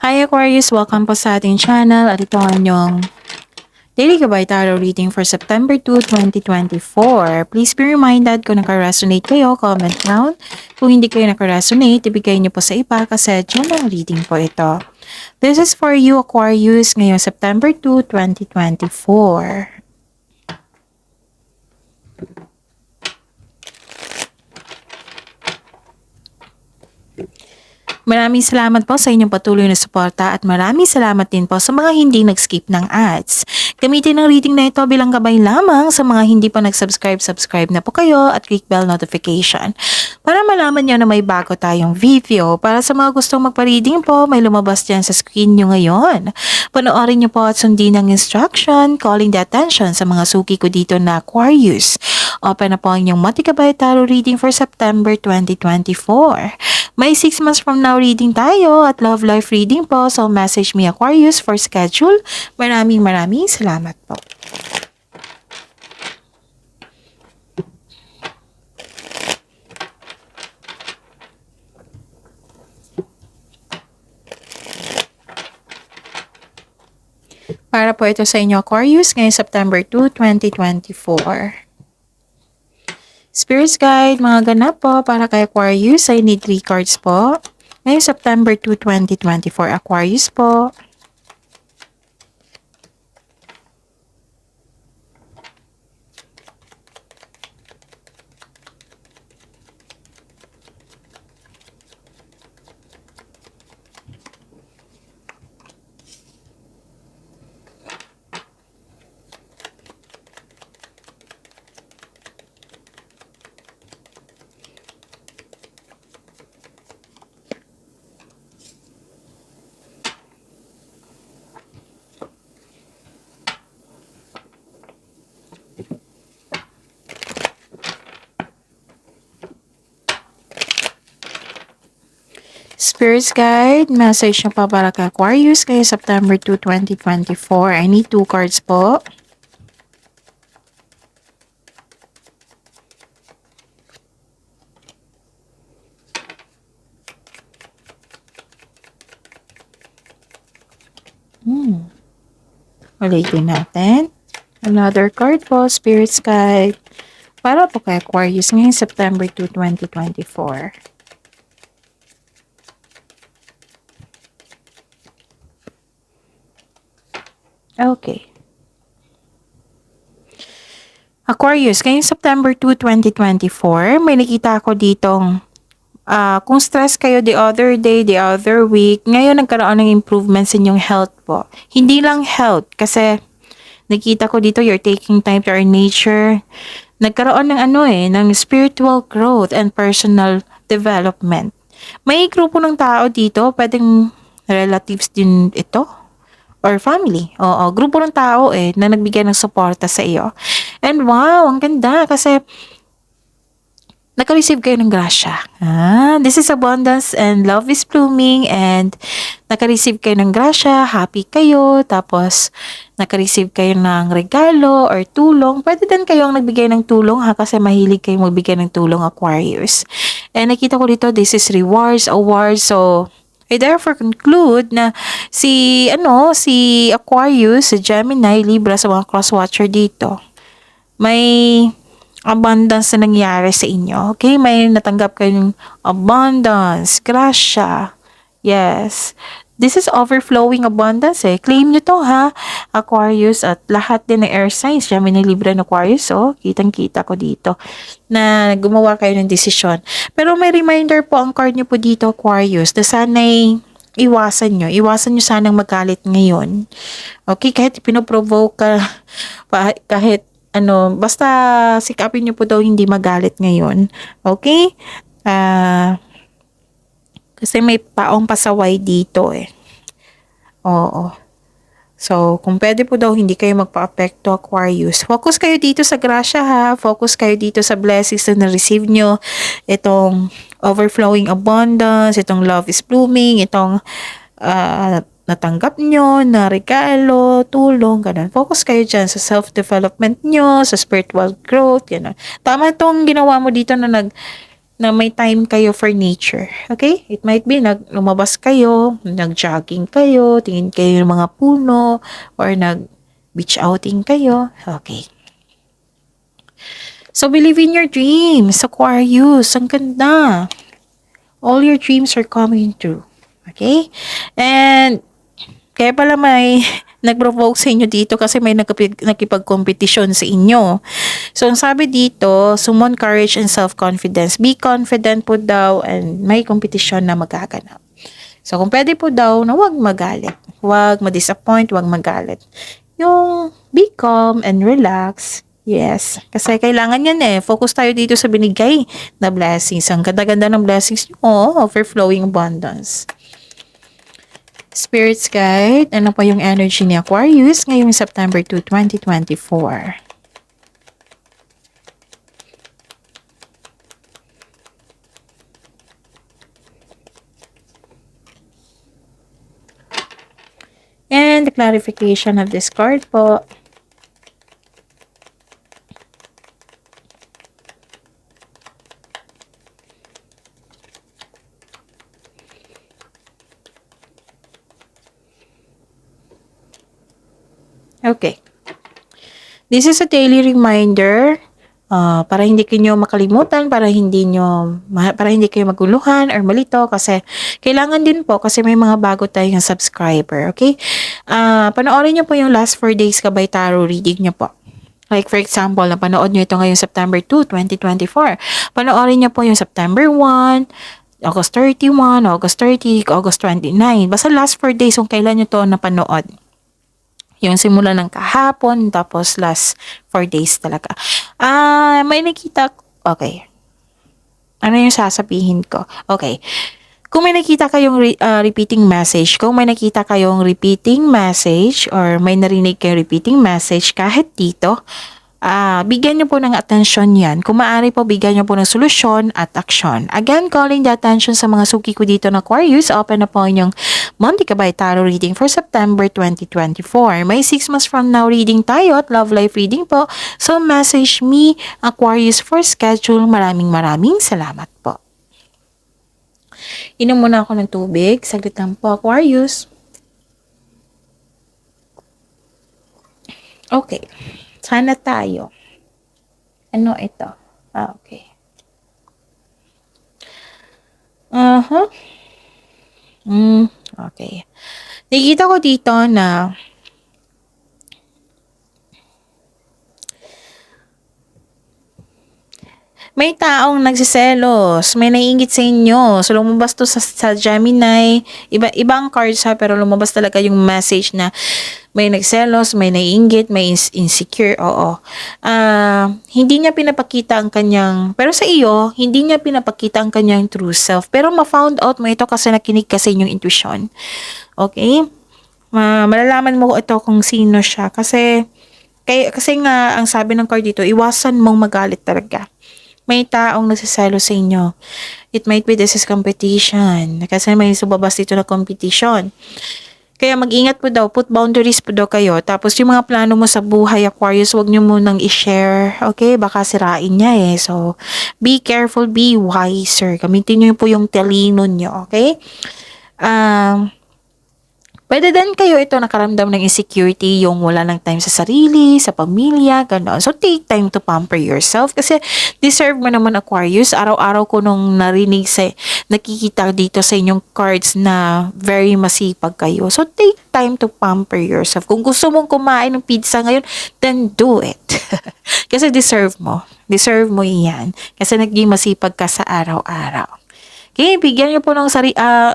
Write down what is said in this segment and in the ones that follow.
Hi Aquarius! Welcome po sa ating channel at ito ang inyong Daily Gabay Tarot Reading for September 2, 2024. Please be reminded kung naka-resonate kayo, comment down. Kung hindi kayo naka-resonate, ibigay niyo po sa iba kasi general reading po ito. This is for you Aquarius ngayong September 2, 2024. Maraming salamat po sa inyong patuloy na suporta at maraming salamat din po sa mga hindi nag-skip ng ads. Gamitin ang reading na ito bilang gabay lamang sa mga hindi pa subscribe na po kayo at click bell notification para malaman nyo na may bago tayong video. Para sa mga gustong magpa-reading po, may lumabas dyan sa screen nyo ngayon. Panoorin nyo po at sundin ang instruction, calling the attention sa mga suki ko dito na Aquarius. Open na po ang inyong Monthly Gabay Tarot Reading for September 2024. May 6 months from now reading tayo at love life reading po. So message me Aquarius for schedule. Maraming salamat po. Para po ito sa inyo Aquarius ngayong September 2, 2024. Spirits Guide, mga ganap po para kay Aquarius. I need 3 cards po. Ngayong September 2, 2024, Aquarius po. Spirits Guide, message nyo pa para kay Aquarius kay September 2, 2024. I need 2 cards po. Ulitin natin. Another card po, Spirits Guide. Para po kay Aquarius ngayong September 2, 2024. Okay. Aquarius, ngayong September 2, 2024, may nakita ako ditong kung stress kayo the other day, the other week, ngayon nagkaroon ng improvement sa inyong health po. Hindi lang health, kasi nakita ko dito you're taking time to our nature. Nagkaroon ng ng spiritual growth and personal development. May grupo ng tao dito, pwedeng relatives din ito or family. Oo, grupo ng tao na nagbigay ng suporta sa iyo. And wow, ang ganda kasi naka-receive kayo ng grasya. This is abundance and love is blooming and naka-receive kayo ng grasya, happy kayo, tapos naka-receive kayo ng regalo or tulong. Pwede din kayong nagbigay ng tulong kasi mahilig kayong magbigay ng tulong Aquarius. And nakita ko dito, this is rewards, awards, so I therefore conclude na si Aquarius, si Gemini, Libra sa mga cross-watcher dito, may abundance na nangyari sa inyo. Okay? May natanggap kayong abundance, grasya. Yes. This is overflowing abundance Claim nyo to Aquarius at lahat din ng air signs. Gemini, Libra, and Aquarius. Kitang-kita ko dito na gumawa kayo ng desisyon. Pero may reminder po ang card nyo po dito, Aquarius, na sana'y iwasan nyo. Iwasan nyo sanang magalit ngayon. Okay? Kahit pinoprovoke ka, kahit basta sikapin nyo po daw hindi magalit ngayon. Okay? Kasi may taong pasaway dito Oo. So, kung pwede po daw hindi kayo magpa-apekto Aquarius. Focus kayo dito sa grasya Focus kayo dito sa blessings na na-receive nyo. Itong overflowing abundance, itong love is blooming, itong natanggap nyo na regalo, tulong, ganun. Focus kayo dyan sa self-development nyo, sa spiritual growth, ganun. Tama itong ginawa mo dito na na may time kayo for nature. Okay? It might be lumabas kayo, nag-jogging kayo, tingin kayo ng mga puno, or nag-beach outing kayo. Okay. So, believe in your dreams, Aquarius. Ang ganda. All your dreams are coming true. Okay? And, kaya pala may nag-provoke sa inyo dito kasi may nakipag-competition sa inyo. So, ang sabi dito, summon courage and self-confidence. Be confident po daw and may competition na magaganap. So, kung pwede po daw na huwag magalit. Huwag ma-disappoint, huwag magalit. Yung be calm and relax. Yes. Kasi kailangan yan eh. Focus tayo dito sa binigay na blessings. Ang ganda-ganda ng blessings nyo. Overflowing abundance. Spirits Guide, ano pa yung energy ni Aquarius ngayong September 2, 2024? And the clarification of this card po. Okay. This is a daily reminder para hindi kayo makalimutan, para hindi kayo maguluhan or malito kasi kailangan din po kasi may mga bago tayong subscriber, okay? Panoorin niyo po yung last 4 days Gabay Tarot reading niyo po. Like for example, napanood niyo ito ngayong September 2, 2024. Panoorin niyo po yung September 1, August 31, August 30, August 29. Basta last 4 days kung kailan niyo to napanood. Yung simula ng kahapon, tapos last 4 days talaga. May nakita, okay. Ano yung sasabihin ko? Okay. Kung may nakita kayong repeating message, kung may nakita kayong repeating message, or may narinig kayong repeating message kahit dito, bigyan niyo po ng atensyon yan. Kung maaari po, bigyan niyo po ng solusyon at aksyon. Again, calling the attention sa mga suki ko dito na Aquarius, open na po inyong Monthly Gabay Tarot reading for September 2024. May 6 months from now reading tayo at love life reading po. So, message me, Aquarius, for schedule. Maraming salamat po. Inom muna ako ng tubig. Saglit lang po, Aquarius. Okay. Sana tayo. Ano ito? Okay. Okay. Nakikita ko dito na may taong nagsiselos, may naiingit sa inyo. So, lumabas to sa Gemini. Ibang cards ha, pero lumabas talaga yung message na may nagselos, may naiinggit, may insecure, oo. Hindi niya pinapakita ang kanyang, pero sa iyo, hindi niya pinapakita ang kanyang true self. Pero ma-found out mo ito kasi nakinig kasi yung intuition. Okay? Malalaman mo ito kung sino siya. Kasi nga, ang sabi ng card dito, iwasan mong magalit talaga. May taong nagsasalo sa inyo. It might be this is competition. Kasi may subabas dito na competition. Kaya mag-ingat po daw, put boundaries po daw kayo. Tapos yung mga plano mo sa buhay, Aquarius, wag nyo munang i-share. Okay? Baka sirain niya eh. So, be careful, be wiser. Gamitin nyo po yung talino nyo. Okay? Pwede din kayo ito nakaramdam ng insecurity, yung wala ng time sa sarili, sa pamilya, gano'n. So, take time to pamper yourself kasi deserve mo naman, Aquarius. Araw-araw ko nung nakikita dito sa inyong cards na very masipag kayo. So, take time to pamper yourself. Kung gusto mong kumain ng pizza ngayon, then do it. Kasi deserve mo. Deserve mo iyan. Kasi naging masipag ka sa araw-araw. Okay, bigyan niyo po ng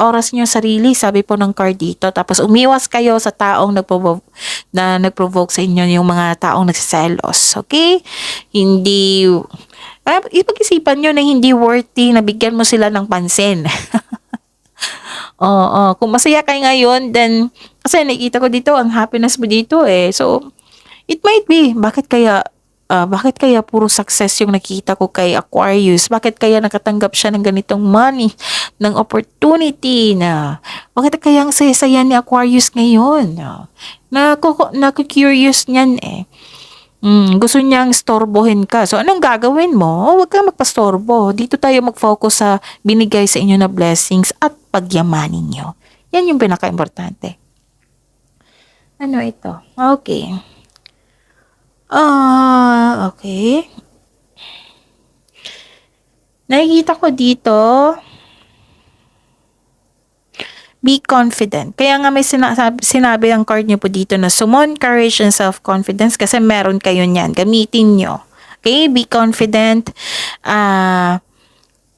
oras niyo sarili, sabi po ng card dito. Tapos umiwas kayo sa taong nagprovoke sa inyo, yung mga taong nagsiselos. Okay? Hindi, ipag-isipan niyo na hindi worthy na bigyan mo sila ng pansin. Oo, kung masaya kayo ngayon, then, kasi nakikita ko dito, ang happiness mo dito eh. So, it might be, bakit kaya puro success yung nakita ko kay Aquarius? Bakit kaya nakatanggap siya ng ganitong money, ng opportunity na, bakit kaya ang saya-saya ni Aquarius ngayon? Naku-curious niyan eh. Gusto niyang istorbohin ka. So, anong gagawin mo? Huwag kang magpastorbo. Dito tayo mag-focus sa binigay sa inyo na blessings at pagyamanin niyo. Yan yung pinaka-importante. Ano ito? Okay. Okay. Nakikita ko dito, be confident. Kaya nga may sinabi ang card niyo po dito na summon courage and self-confidence kasi meron kayo niyan. Gamitin niyo. Okay? Be confident.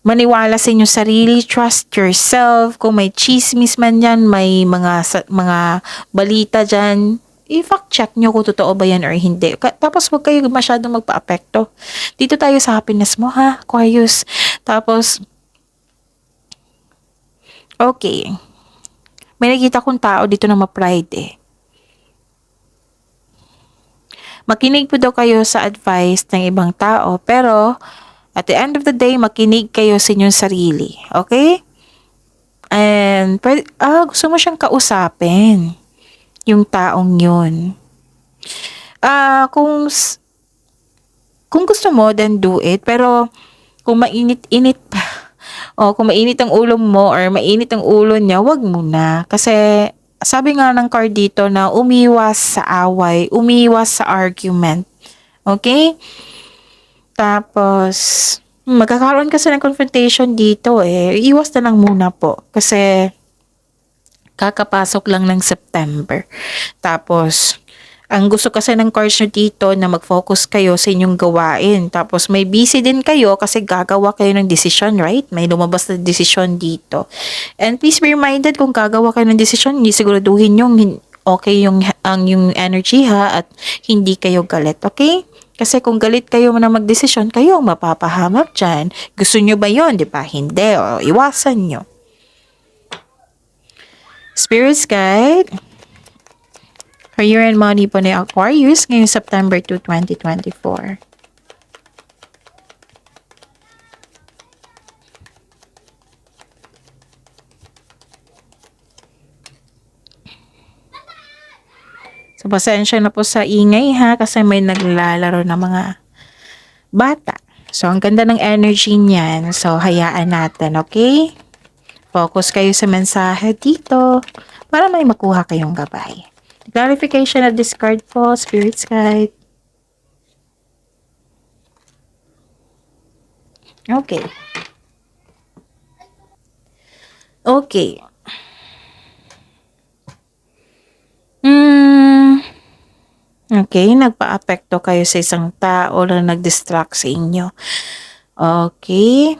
Maniwala sa inyong sarili. Trust yourself. Kung may chismis man yan, may mga balita dyan, i-fact check nyo kung totoo ba yan or hindi. Tapos huwag kayo masyadong magpa-apekto. Dito tayo sa happiness mo ha, Aquarius. Tapos, okay. May nakita kong tao dito na ma-pride eh. Makinig po daw kayo sa advice ng ibang tao, pero at the end of the day, makinig kayo sa inyong sarili. Okay? And, gusto mo siyang kausapin. Yung taong yun. Kung gusto mo, then do it. Pero, kung mainit-init pa, o kung mainit ang ulo mo or mainit ang ulo niya, wag muna. Kasi sabi nga ng card dito na umiwas sa away, umiwas sa argument. Okay? Tapos, magkakaroon kasi ng confrontation dito eh. Iwas na lang muna po. Kasi kakapasok lang ng September. Tapos, ang gusto kasi ng cards nyo dito na mag-focus kayo sa inyong gawain. Tapos may busy din kayo kasi gagawa kayo ng decision, right? May lumabas na decision dito. And please be reminded kung gagawa kayo ng decision, hindi siguraduhin yung okay yung energy ha at hindi kayo galit, okay? Kasi kung galit kayo na mag-desisyon, kayo ang mapapahamak dyan. Gusto nyo ba yun? Di ba? Hindi. O, iwasan nyo. Spirits guide. Career and money po ni Aquarius ngayong September 2, 2024. So, pasensya na po sa ingay ha kasi may naglalaro na mga bata. So, ang ganda ng energy niyan. So, hayaan natin, okay? Focus kayo sa mensahe dito para may makuha kayong gabay. Clarification of this card po, Spirits Guide. Okay. Okay. Okay, nagpa-apekto kayo sa isang tao na nag-distract sa inyo. Okay.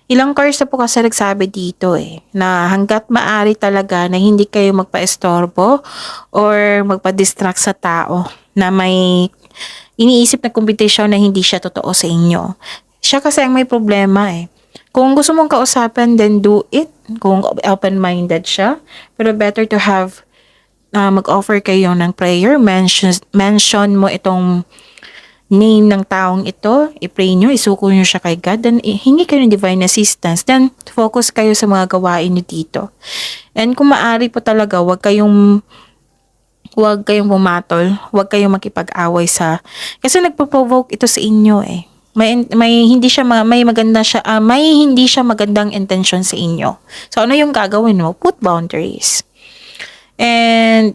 Ilang cards na po kasi nagsabi dito eh, na hanggat maari talaga na hindi kayo magpa-estorbo or magpa-distract sa tao na may iniisip na kompetisyon na hindi siya totoo sa inyo. Siya kasi ang may problema eh. Kung gusto mong kausapin, then do it. Kung open-minded siya. Pero better to have, mag-offer kayo ng prayer. Mention mo itong name ng taong ito, i-pray nyo, isuko nyo siya kay God, then hingi kayo ng divine assistance, then focus kayo sa mga gawain nyo dito. And kung maaari po talaga, wag kayong pumatol, wag kayong makipag-away kasi nagpo-provoke ito sa inyo eh. May hindi siya magandang intention sa inyo. So ano yung gagawin mo? Put boundaries. And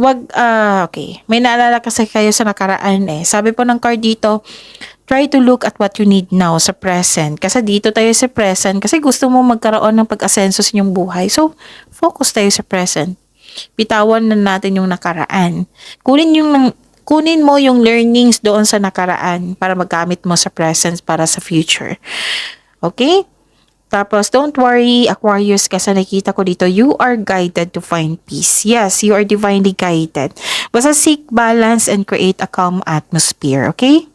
okay. May naalala kasi kayo sa nakaraan eh. Sabi po ng card dito, try to look at what you need now sa present. Kasi dito tayo sa present kasi gusto mo magkaroon ng pag-asenso sa inyong buhay. So, focus tayo sa present. Bitawan na natin yung nakaraan. Kunin mo yung learnings doon sa nakaraan para magamit mo sa present para sa future. Okay? Tapos, don't worry, Aquarius, kasi nakita ko dito, you are guided to find peace. Yes, you are divinely guided. Basta seek balance and create a calm atmosphere, okay?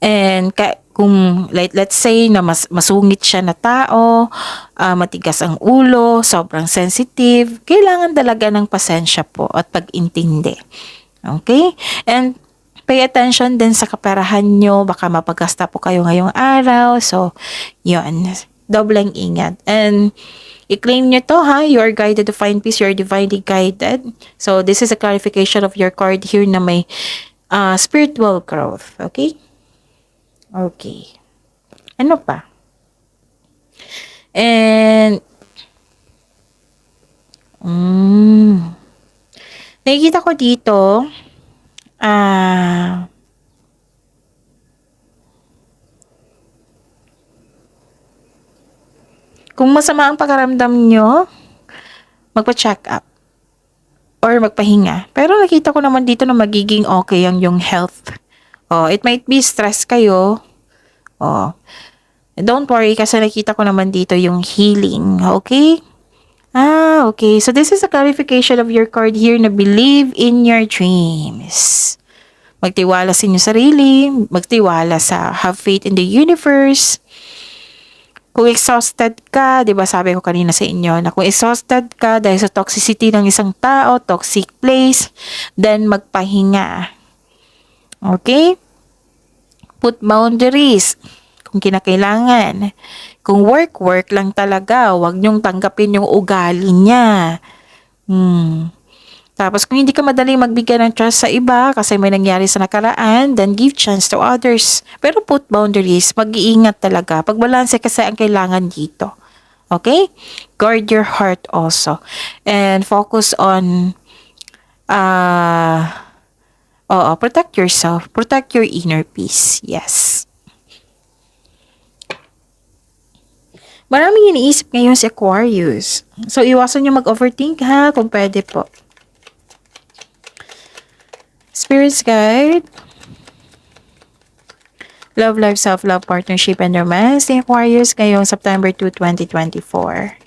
And kung let's say na masungit siya na tao, matigas ang ulo, sobrang sensitive, kailangan talaga ng pasensya po at pag-intindi. Okay? And pay attention din sa kaperahan nyo. Baka mapagasta po kayo ngayong araw. So, yun. Dobleng ingat. And I-claim nyo to ha. You are guided to find peace. You are divinely guided. So, this is a clarification of your card here na may spiritual growth. Okay? Okay. Ano pa? And, nakikita ko dito, kung masama ang pakaramdam nyo, magpa-check up or magpahinga. Pero nakita ko naman dito na magiging okay ang yung health. Oh, it might be stress kayo. Oh, don't worry kasi nakita ko naman dito yung healing. Okay? Okay. So, this is a clarification of your card here na believe in your dreams. Magtiwala sa inyo sarili. Magtiwala sa have faith in the universe. Kung exhausted ka, di ba sabi ko kanina sa inyo na kung exhausted ka dahil sa toxicity ng isang tao, toxic place, then magpahinga. Okay? Put boundaries kung kinakailangan. Kung work lang talaga, huwag niyong tanggapin yung ugali niya. Tapos kung hindi ka madaling magbigay ng trust sa iba kasi may nangyari sa nakaraan, then give chance to others. Pero put boundaries, mag-iingat talaga. Pagbalanse kasi ang kailangan dito. Okay? Guard your heart also. And focus on protect yourself. Protect your inner peace. Yes. Maraming iniisip ngayon si Aquarius. So, iwasan nyo mag-overthink ha, kung pwede po. Spirit's Guide. Love, life, self-love, partnership, and romance ni Aquarius ngayong September 2, 2024.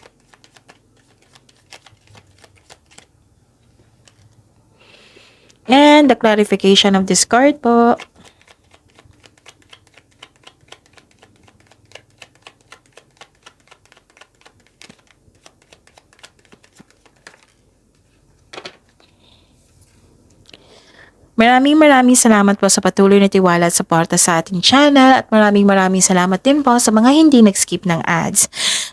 And the clarification of this card po. Maraming salamat po sa patuloy na tiwala at suporta sa ating channel at maraming salamat din po sa mga hindi nag-skip ng ads.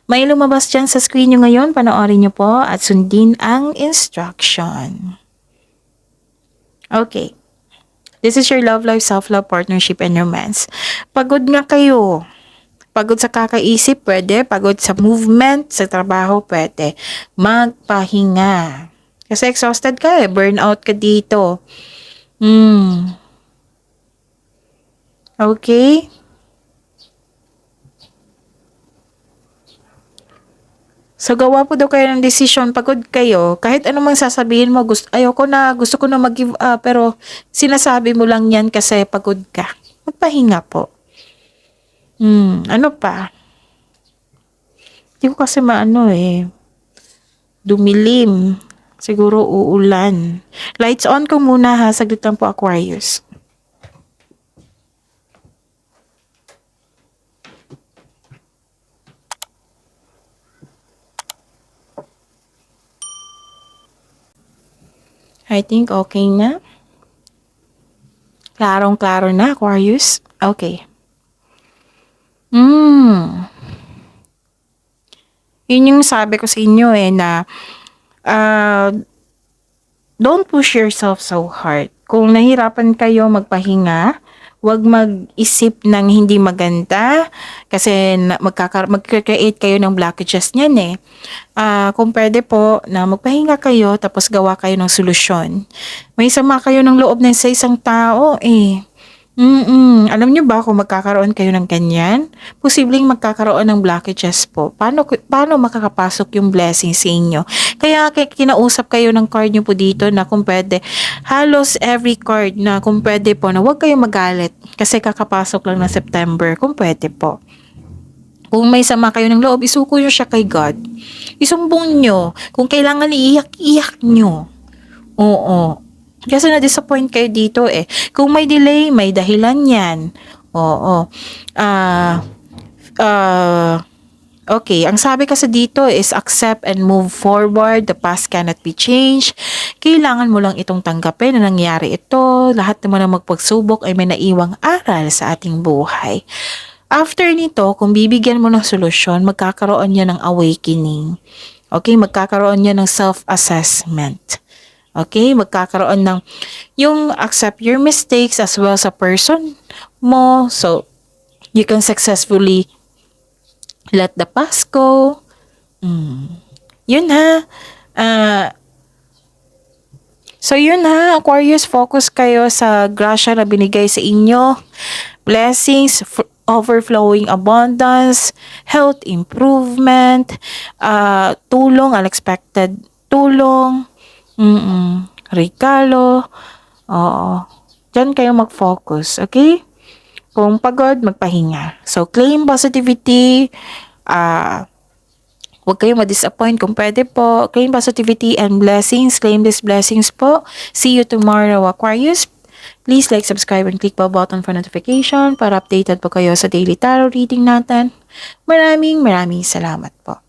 May lumabas dyan sa screen nyo ngayon, panoorin nyo po at sundin ang instruction. Okay. This is your love life, self-love, partnership, and romance. Pagod nga kayo. Pagod sa kakaisip, pwede. Pagod sa movement, sa trabaho, pwede. Magpahinga. Kasi exhausted ka burnout ka dito. Okay? So, gawa po daw kayo ng decision. Pagod kayo. Kahit anong sasabihin mo, gusto ko na mag-give up. Pero, sinasabi mo lang yan kasi pagod ka. Magpahinga po. Ano pa? Hindi ko kasi dumilim. Siguro uulan. Lights on ko muna ha. Saglit lang po, Aquarius. I think okay na. Klarong-klaro na, Aquarius. Okay. Yun yung sabi ko sa inyo na don't push yourself so hard. Kung nahirapan kayo magpahinga, huwag mag-isip ng hindi maganda kasi mag-create kayo ng blockages niyan kung pwede po na magpahinga kayo tapos gawa kayo ng solusyon. May sama kayo ng loob na sa isang tao Alam nyo ba kung magkakaroon kayo ng ganyan? Posibleng magkakaroon ng blockages po. Paano makakapasok yung blessing sa inyo? Kaya kinausap kayo ng card nyo po dito na kung pwede, halos every card na kung pwede po na huwag kayong magalit kasi kakapasok lang ng September. Kung pwede po. Kung may sama kayo ng loob, isuko nyo siya kay God. Isumbong nyo. Kung kailangan iiyak nyo. Oo. Kasi na-disappoint kayo dito Kung may delay, may dahilan yan. Okay, ang sabi kasi dito is accept and move forward. The past cannot be changed. Kailangan mo lang itong tanggapin na nangyari ito. Lahat naman ng magpagsubok ay may naiwang aral sa ating buhay. After nito, kung bibigyan mo ng solusyon, magkakaroon niya ng awakening. Okay, magkakaroon niya ng self-assessment. Okay, magkakaroon ng yung accept your mistakes as well sa person mo. So, you can successfully let the past go. Yun ha. So yun ha, Aquarius, focus kayo sa grasya na binigay sa inyo. Blessings, overflowing abundance, health improvement, tulong, unexpected tulong, regalo. Oo. Diyan kayo mag-focus, okay? Kung pagod, magpahinga. So, claim positivity, huwag kayong ma-disappoint kung pwede po. Claim positivity and blessings. Claim these blessings po. See you tomorrow, Aquarius. Please like, subscribe, and click the button for notification para updated po kayo sa daily tarot reading natin. Maraming salamat po.